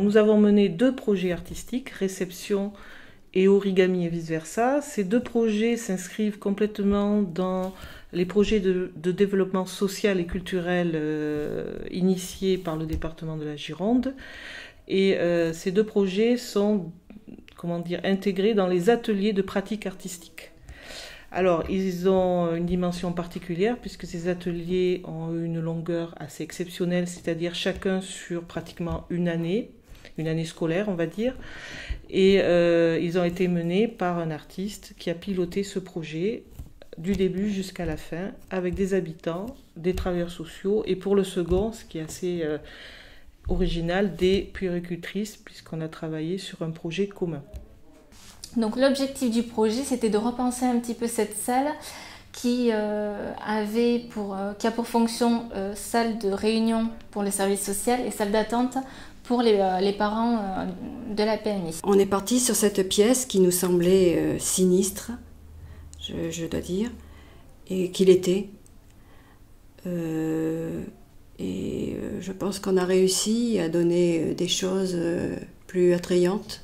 nous avons mené 2 projets artistiques, réception et origami et vice-versa. Ces 2 projets s'inscrivent complètement dans les projets de développement social et culturel initiés par le département de la Gironde. Et ces 2 projets sont, intégrés dans les ateliers de pratique artistique. Alors, ils ont une dimension particulière puisque ces ateliers ont une longueur assez exceptionnelle, c'est-à-dire chacun sur pratiquement une année scolaire, on va dire. Et ils ont été menés par un artiste qui a piloté ce projet du début jusqu'à la fin, avec des habitants, des travailleurs sociaux, et pour le second, ce qui est assez original, des puéricultrices, puisqu'on a travaillé sur un projet commun. Donc l'objectif du projet, c'était de repenser un petit peu cette salle qui a pour fonction salle de réunion pour le service social et salle d'attente pour les parents de la PMI. On est parti sur cette pièce qui nous semblait sinistre, je dois dire, et qu'il était. Je pense qu'on a réussi à donner des choses plus attrayantes.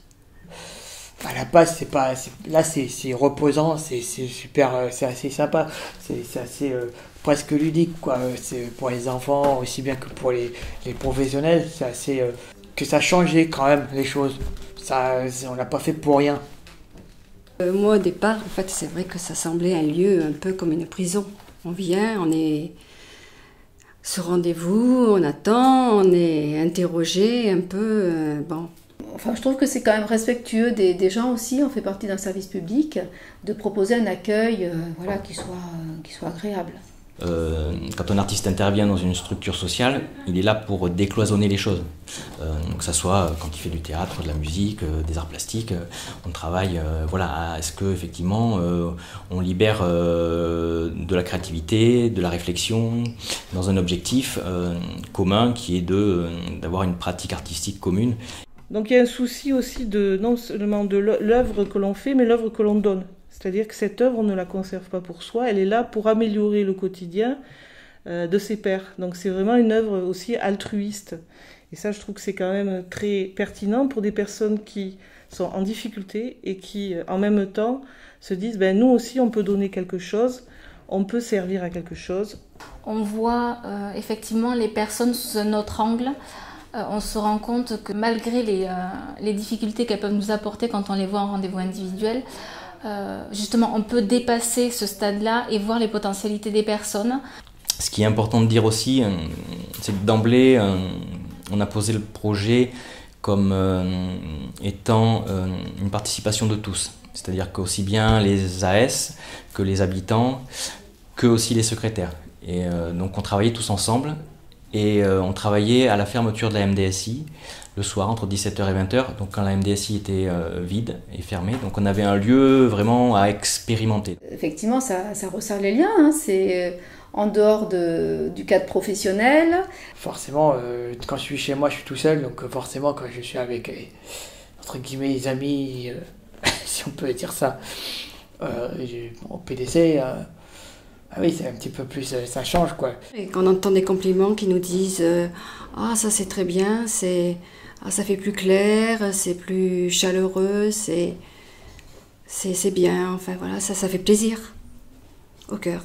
À la base, c'est reposant, c'est super, c'est assez sympa, c'est assez presque ludique, quoi. C'est pour les enfants aussi bien que pour les professionnels, c'est assez que ça a changé quand même les choses. On l'a pas fait pour rien. Moi au départ, en fait, c'est vrai que ça semblait un lieu un peu comme une prison. On vient, on est sur rendez-vous, on attend, on est interrogé un peu, bon. Enfin, je trouve que c'est quand même respectueux des gens aussi, on fait partie d'un service public, de proposer un accueil qui soit agréable. Quand un artiste intervient dans une structure sociale, il est là pour décloisonner les choses. Que ça soit quand il fait du théâtre, de la musique, des arts plastiques, on travaille à ce que effectivement on libère de la créativité, de la réflexion, dans un objectif commun qui est d'avoir une pratique artistique commune. Donc il y a un souci aussi non seulement de l'œuvre que l'on fait, mais l'œuvre que l'on donne. C'est-à-dire que cette œuvre, on ne la conserve pas pour soi, elle est là pour améliorer le quotidien de ses pairs. Donc c'est vraiment une œuvre aussi altruiste. Et ça, je trouve que c'est quand même très pertinent pour des personnes qui sont en difficulté et qui, en même temps, se disent nous aussi, on peut donner quelque chose, on peut servir à quelque chose. On voit effectivement les personnes sous un autre angle. On se rend compte que malgré les difficultés qu'elles peuvent nous apporter quand on les voit en rendez-vous individuel, justement on peut dépasser ce stade-là et voir les potentialités des personnes. Ce qui est important de dire aussi, c'est que d'emblée, on a posé le projet comme étant une participation de tous. C'est-à-dire qu'aussi bien les AS que les habitants, que aussi les secrétaires. Et donc on travaillait tous ensemble. Et on travaillait à la fermeture de la MDSI le soir entre 17h et 20h, donc quand la MDSI était vide et fermée. Donc on avait un lieu vraiment à expérimenter. Effectivement, ça resserre les liens, c'est en dehors du cadre professionnel. Forcément, quand je suis chez moi, je suis tout seul, donc forcément quand je suis avec, entre guillemets, les amis, si on peut dire ça, au PDC... Ah oui, c'est un petit peu plus, ça change quoi. Et quand on entend des compliments qui nous disent ah ça c'est très bien, ça fait plus clair, c'est plus chaleureux, c'est bien, enfin voilà, ça fait plaisir au cœur.